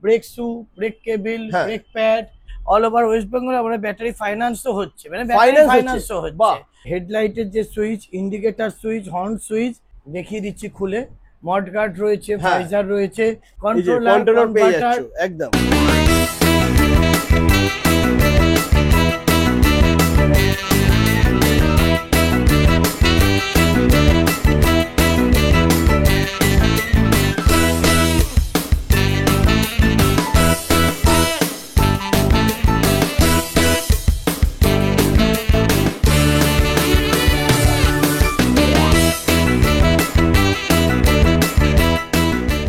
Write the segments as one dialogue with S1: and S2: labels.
S1: Break shoe, brake cable, brake pad all over West Bengal আমাদের battery ফাইন্যান্সও হচ্ছে, মানে battery ফাইন্যান্সও হচ্ছে। হেডলাইটের যে switch, indicator switch, horn switch দেখিয়ে দিচ্ছি খুলে। মড গার্ড রয়েছে, ভাইজার রয়েছে, কন্ট্রোলার পেয়ে যাচ্ছ
S2: একদম।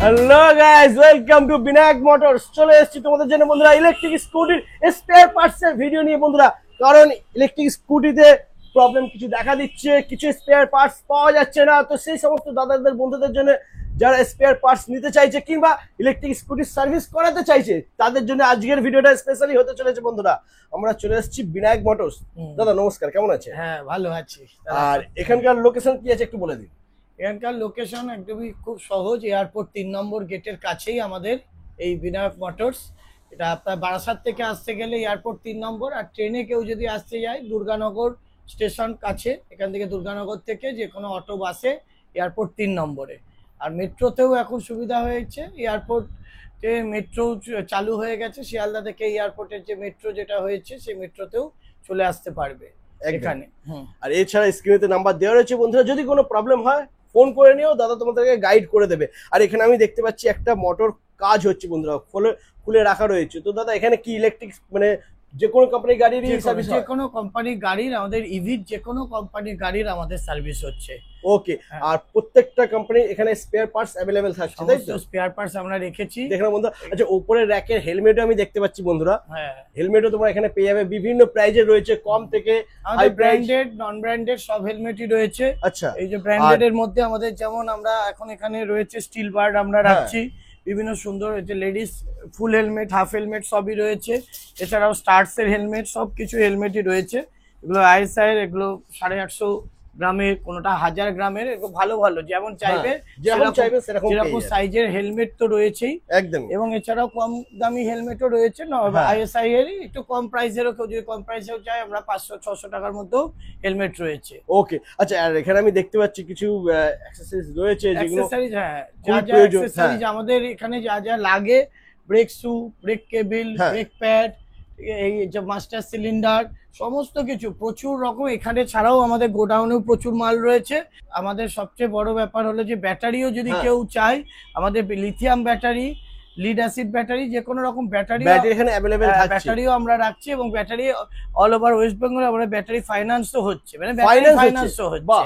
S2: Hello guys, welcome to Vinayak Motors. চলে এসেছি তোমাদের জন্য বন্ধুরা ইলেকট্রিক স্কুটির স্পেয়ার পার্টসের ভিডিও নিয়ে বন্ধুরা। কারণ ইলেকট্রিক স্কুটিতে প্রবলেম কিছু দেখা দিচ্ছে, কিছু স্পেয়ার পার্টস পাওয়া যাচ্ছে না। তো সেই সমস্ত দাদাদের বন্ধুদের জন্য যারা স্পেয়ার পার্টস নিতে চাইছে কিংবা ইলেকট্রিক স্কুটির সার্ভিস করাতে চাইছে, তাদের জন্য আজকের ভিডিওটা স্পেশালি হতে চলেছে বন্ধুরা। আমরা চলে এসেছি বিনায়ক মোটরস। দাদা নমস্কার, কেমন আছে?
S1: হ্যাঁ ভালো আছি।
S2: আর এখানকার লোকেশন কি আছে একটু বলে দিন।
S1: এখানকার লোকেশন একদমই খুব সহজ, এয়ারপোর্ট 3 নম্বর গেটের কাছেই আমাদের এই বিনায়ক মোটরস। এটা আপনার বারাসাত থেকে আসতে গেলে এয়ারপোর্ট 3 নম্বর, আর ট্রেনে কেউ যদি আসতে যায় দুর্গানগর স্টেশন কাছে, এখান থেকে দুর্গানগর থেকে যে কোনো অটো বাসে এয়ারপোর্ট 3 নম্বরে। আর মেট্রোতেও এখন সুবিধা হয়েছে, এয়ারপোর্টে মেট্রো চালু হয়ে গেছে। শিয়ালদা থেকে এয়ারপোর্টের যে মেট্রো যেটা হয়েছে সেই মেট্রোতেও চলে আসতে পারবে এখানে।
S2: আর এছাড়া স্ক্রিনেতে নাম্বার দেওয়া রয়েছে বন্ধুরা, যদি কোনো প্রবলেম হয় ফোন করে নিও, দাদা তোমাদেরকে গাইড করে দেবে। আর এখানে আমি দেখতে পাচ্ছি একটা মোটর কাজ হচ্ছে বন্ধুরা, খুলে রাখা রয়েছে। তো দাদা এখানে কি ইলেকট্রিক মানে যে কোনো কোম্পানির গাড়ির সার্ভিস?
S1: যে কোনো কোম্পানির গাড়ির, আমাদের ইভির যে কোনো কোম্পানির গাড়ির আমাদের সার্ভিস হচ্ছে।
S2: ওকে। আর প্রত্যেকটা কোম্পানির এখানে স্পেয়ার পার্টস अवेलेबल থাকছে, তাই তো?
S1: স্পেয়ার পার্টস আমরা রেখেছি।
S2: দেখুন বন্ধুরা, আচ্ছা উপরের র‍্যাকের হেলমেটও আমি দেখতে পাচ্ছি বন্ধুরা।
S1: হ্যাঁ,
S2: হেলমেটও তোমরা এখানে পেয়ে যাবে বিভিন্ন প্রাইজে রয়েছে, কম থেকে
S1: হাই ব্র্যান্ডেড, নন ব্র্যান্ডেড সব হেলমেটই রয়েছে।
S2: আচ্ছা,
S1: এই যে ব্র্যান্ডেড এর মধ্যে আমাদের যেমন আমরা এখন এখানে রয়েছে স্টিল বার্ড আমরা রাখছি, বিভিন্ন সুন্দর যে লেডিস ফুল হেলমেট, হাফ হেলমেট সবই রয়েছে। এছাড়াও স্টার্টস এর হেলমেট, সবকিছু হেলমেটই রয়েছে। এগুলো আইএসআই এর, এগুলো 850 গ্রামের, কোনটা 1000 গ্রামের, এগুলো ভালো ভালো যেমন চাইবে সেরকম সাইজের হেলমেট তো রয়েছেই একদম। এবং এছাড়াও কম দামি হেলমেটও রয়েছে, আইএসআই এর একটু কম প্রাইসেরও, কেউ যদি কম প্রাইসেও চাই আমরা 500-600 টাকার মধ্যেও হেলমেট রয়েছে।
S2: ওকে। আচ্ছা, আর এখানে আমি দেখতে পাচ্ছি কিছু অ্যাকসেসরিজ রয়েছে, যেগুলো
S1: অ্যাকসেসরিজ, হ্যাঁ যা যা অ্যাকসেসরিজ আমাদের এখানে যা যা লাগে, brake shoe, brake cable, brake pad, এই যে মাস্টার সিলিন্ডার, সমস্ত কিছু প্রচুর রকম এখানে। ছাড়াও আমাদের গোডাউনেও প্রচুর মাল রয়েছে। আমাদের সবচেয়ে বড় ব্যাপার হলো যে ব্যাটারিও যদি কেউ চায়, আমাদের lithium battery, lead acid battery, যে কোনো রকম ব্যাটারি
S2: এখানে अवेलेबल থাকছে,
S1: ব্যাটারিও আমরা রাখছি। এবং battery all over West Bengal আমাদের ব্যাটারি ফাইন্যান্সও হচ্ছে, মানে ব্যাটারি ফাইন্যান্সও হচ্ছে।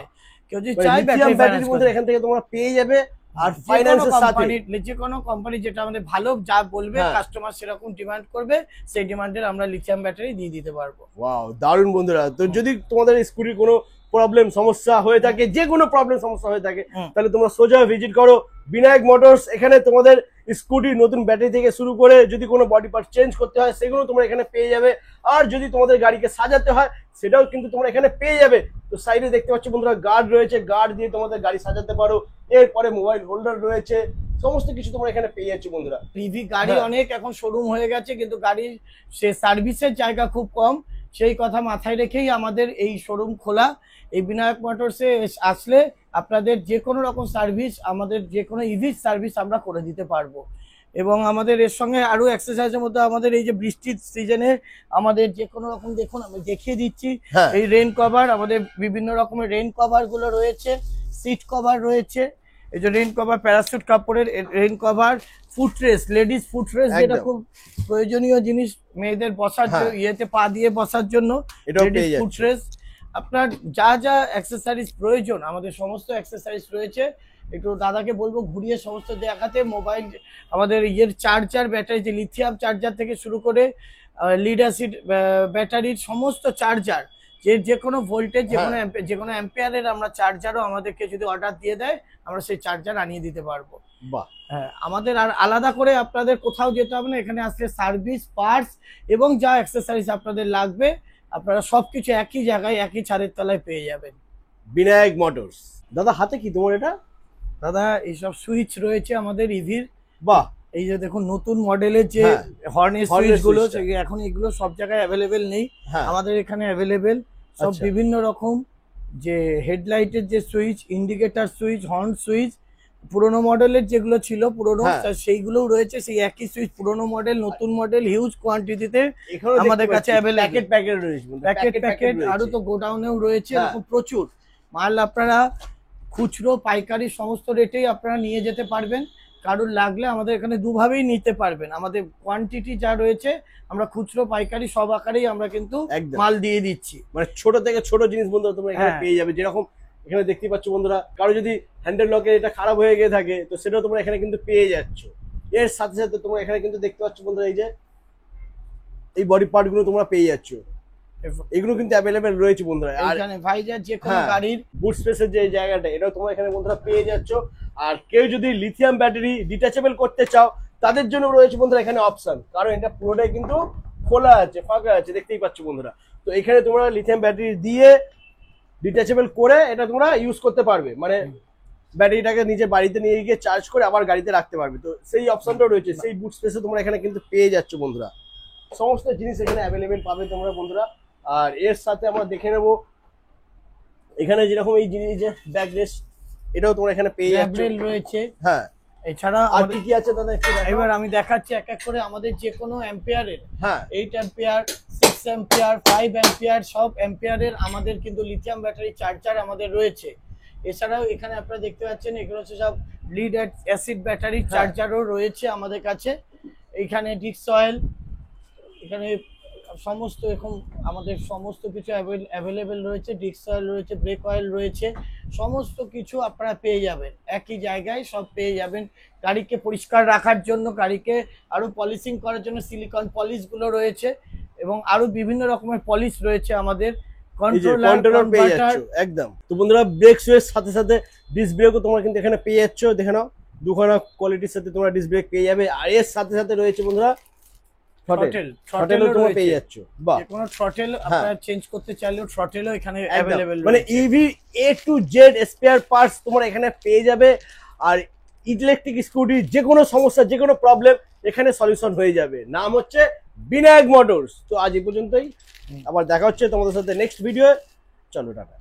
S1: কেউ যদি চায় ব্যাটারি ফাইন্যান্স
S2: মধ্যে এখান থেকে তোমরা পেয়ে যাবে। আর ফাইন্যান্সের সাথে
S1: যে কোনো কোম্পানি যেটা আমাদের ভালো যা বলবে, কাস্টমার সেরকম ডিমান্ড করবে, সেই ডিমান্ডের আমরা লিথিয়াম ব্যাটারি দিয়ে দিতে পারবো।
S2: ওয়াও, দারুণ বন্ধুরা। তো যদি তোমাদের স্কুটির কোনো প্রবলেম সমস্যা হয়ে থাকে, যে কোনো প্রবলেম সমস্যা হয়ে থাকে, তাহলে তোমরা সোজা ভিজিট করো বিনায়ক মোটরস। এখানে তোমাদের স্কুটির নতুন ব্যাটারি থেকে শুরু করে যদি কোনো বডি পার্ট চেঞ্জ করতে হয় সেগুলো তোমরা এখানে পেয়ে যাবে। আর যদি তোমাদের গাড়িকে সাজাতে হয় সেটাও কিন্তু তোমরা এখানে পেয়ে যাবে। তো সাইডে দেখতে পাচ্ছ বন্ধুরা গার্ড রয়েছে, গার্ড দিয়ে তোমাদের গাড়ি সাজাতে পারো। এরপরে মোবাইল হোল্ডার রয়েছে, সমস্ত কিছু তোমরা এখানে পেয়ে যাচ্ছ বন্ধুরা।
S1: ইভি গাড়ি অনেক এখন শোরুম হয়ে গেছে, কিন্তু গাড়ির সে সার্ভিসের জায়গা খুব কম। সেই কথা মাথায় রেখেই আমাদের এই শোরুম খোলা। এই বিনায়ক মোটরসে আসলে আপনাদের যে কোনো রকম সার্ভিস, আমাদের যে কোনো ইভি সার্ভিস আমরা করে দিতে পারবো। এবং আমাদের এর সঙ্গে আরো এক্সারসাইজের মধ্যে আমাদের এই যে বৃষ্টির সিজনে আমাদের যে কোনো রকম, দেখুন আমি দেখিয়ে দিচ্ছি, এই রেইন কভার, আমাদের বিভিন্ন রকমের রেইন কভার গুলো রয়েছে, সিট কভার রয়েছে। এই যে রেইন কভার, প্যারাসুট কাপড়ের rain cover, footrest, ladies footrest, যেটা খুব প্রয়োজনীয় জিনিস মেয়েদের বসার ইয়েতে পা দিয়ে বসার জন্য, লেডিস ফুটরেস্ট। আপনার যা যা অ্যাক্সেসরিজ প্রয়োজন আমাদের সমস্ত অ্যাক্সেসরিজ রয়েছে। একটু দাদাকে বলবো ঘুরিয়ে সমস্ত দেখাতে। মোবাইল, আমাদের ইয়ের চার্জার, ব্যাটারি, যে লিথিয়াম চার্জার থেকে শুরু করে লিড অ্যাসিড ব্যাটারির সমস্ত চার্জার, যে কোনো ভোল্টেজ, যে কোনো অ্যাম্পিয়ারের আমরা চার্জারও আমাদেরকে যদি অর্ডার দিয়ে দেয় আমরা সেই চার্জার আনিয়ে দিতে পারবো।
S2: বাহ।
S1: হ্যাঁ, আমাদের আর আলাদা করে আপনাদের কোথাও যেতে হবে না। এখানে আসলে সার্ভিস, পার্টস এবং যা অ্যাক্সেসরিজ আপনাদের লাগবে আপনারা সবকিছু একই জায়গায়, একই ছাদের তলায় পেয়ে যাবেন।
S2: বিনায়ক মোটরস। দাদা হাতে কি তোমার এটা?
S1: দাদা এইসব সুইচ রয়েছে আমাদের ইভির।
S2: বাহ।
S1: এই যে দেখুন নতুন মডেলের যে
S2: হ্যাঁ,
S1: হর্নের
S2: হর্নের
S1: সুইচ গুলো
S2: সুইচটা।
S1: এখন এগুলো সব জায়গায় অ্যাভেলেবেল নেই,
S2: হ্যাঁ
S1: আমাদের এখানে অ্যাভেলেবেল সব
S2: আচ্ছা।
S1: বিভিন্ন রকম যে হেডলাইটের যে switch, indicator switch, horn switch, পুরোনো মডেলের যেগুলো ছিল পুরোনো
S2: হ্যাঁ।
S1: সেইগুলোও রয়েছে, সেই একই সুইচ পুরোনো মডেল নতুন মডেল হিউজ কোয়ান্টিটিতে
S2: এখানেও দেখতে
S1: আমাদের কাছে
S2: পাচ্ছি
S1: available।
S2: প্যাকেট প্যাকেট রয়েছে বন্ধুরা,
S1: প্যাকেট প্যাকেট
S2: রয়েছে।
S1: আরো তো গোডাউনেও রয়েছে,
S2: হ্যাঁ।
S1: এরকম প্রচুর মাল আপনারা খুচরো পাইকারি সমস্ত রেটেই আপনারা নিয়ে যেতে পারবেন। কারোর লাগলে আমাদের এখানে দুভাবেই নিতে পারবেন, আমাদের কোয়ান্টিটি যা রয়েছে আমরা খুচরো পাইকারি সব আকারেই আমরা কিন্তু
S2: একদম।
S1: মাল দিয়ে দিচ্ছি।
S2: মানে ছোট থেকে ছোট জিনিস বন্ধুরা তোমরা এখানে
S1: হ্যাঁ।
S2: পেয়ে যাবে, যেরকম এখানে দেখতে পাচ্ছ বন্ধুরা, কারো যদি হ্যান্ডেল লকের এটা খারাপ হয়ে গিয়ে থাকে তো সেটাও তোমরা এখানে কিন্তু পেয়ে যাচ্ছ। এর সাথে সাথে তোমরা এখানে কিন্তু দেখতে পাচ্ছ বন্ধুরা, এই যে এই বডি পার্ট গুলো তোমরা পেয়ে যাচ্ছ, এগুলো কিন্তু অ্যাভেলেবেল রয়েছে বন্ধুরা। আর
S1: এইখানে ভাইজার যে কোনো
S2: হ্যাঁ,
S1: গাড়ির
S2: বুট স্পেসের যে জায়গাটা এটাও তোমরা এখানে বন্ধুরা পেয়ে যাচ্ছ। আর কেউ যদি লিথিয়াম ব্যাটারি ডিটাচেবল করতে চাও তাদের জন্য রয়েছে বন্ধুরা এখানে অপশন, কারণ এটা পুরোটাই কিন্তু খোলা আছে, ফাঁকা আছে, দেখতেই পাচ্ছ বন্ধুরা। তো এখানে তোমরা লিথিয়াম ব্যাটারি দিয়ে ডিটাচেবল করে এটা তোমরা ইউজ করতে পারবে, মানে ব্যাটারিটাকে নিজের বাড়িতে নিয়ে গিয়ে চার্জ করে আবার গাড়িতে রাখতে পারবে। তো সেই অপশনটাও রয়েছে, সেই বুট স্পেসে তোমরা এখানে কিন্তু পেয়ে যাচ্ছ বন্ধুরা। সমস্ত জিনিস এখানে অ্যাভেলেবেল পাবে তোমরা বন্ধুরা। আর এর সাথে আমরা দেখে নেব এখানে যেরকম এই জিনিস যে ব্যাক রেস্ট, এটাও তোমরা এখানে পেয়ে যাচ্ছ।
S1: র্যাবরেল রয়েছে,
S2: হ্যাঁ,
S1: এছাড়া
S2: আর
S1: আমাদের
S2: কি কি আছে দাদা একটু দেখাও।
S1: এবার আমি দেখাচ্ছি এক এক করে আমাদের যে কোনো অ্যাম্পিয়ারের
S2: হ্যাঁ
S1: 8 অ্যাম্পিয়ার, 6 অ্যাম্পিয়ার, 5 অ্যাম্পিয়ার সব অ্যাম্পিয়ারের আমাদের কিন্তু লিথিয়াম ব্যাটারি চার্জার আমাদের রয়েছে। এছাড়াও এখানে আপনারা দেখতে পাচ্ছেন এগুলো হচ্ছে সব লিড অ্যাসিড ব্যাটারি চার্জারও রয়েছে আমাদের কাছে। এখানে ডিক্স অয়েল, এখানে সমস্ত এখন আমাদের সমস্ত কিছু অ্যাভেলেবেল রয়েছে, ডিক্স অয়েল রয়েছে, ব্রেক অয়েল রয়েছে, সমস্ত কিছু আপনারা পেয়ে যাবেন একই জায়গায়, সব পেয়ে যাবেন। গাড়িকে পরিষ্কার রাখার জন্য, গাড়িকে আরো পলিশিং করার জন্য সিলিকন পলিশগুলো রয়েছে এবং আরো বিভিন্ন রকমের পলিশ রয়েছে আমাদের।
S2: কন্ট্রোলার পেয়ে যাচ্ছ একদম। তো বন্ধুরা ব্রেক সুয়ের সাথে সাথে ডিস্ক ব্রেকও তোমরা কিন্তু এখানে পেয়ে যাচ্ছ, দেখে নাও দুখানা কোয়ালিটির সাথে তোমরা ডিস্ক ব্রেক পেয়ে যাবে। আর এর সাথে সাথে রয়েছে বন্ধুরা থ্রটেলও তোমরা পেয়ে যাচ্ছ। বাহ,
S1: কোনো থ্রটেল আপনারা চেঞ্জ করতে চাইলেও থ্রটেলও এখানে অ্যাভেলেবেল,
S2: মানে EV A to Z spare parts তোমরা এখানে পেয়ে যাবে। আর ইলেকট্রিক স্কুটি যে কোনো সমস্যা, যে কোনো প্রবলেম এখানে সলিউশন হয়ে যাবে। নাম হচ্ছে বিনায়ক মোটরস। তো আজ এই পর্যন্তই, আবার দেখা হচ্ছে তোমাদের সাথে নেক্সট ভিডিও। চলো টাটা।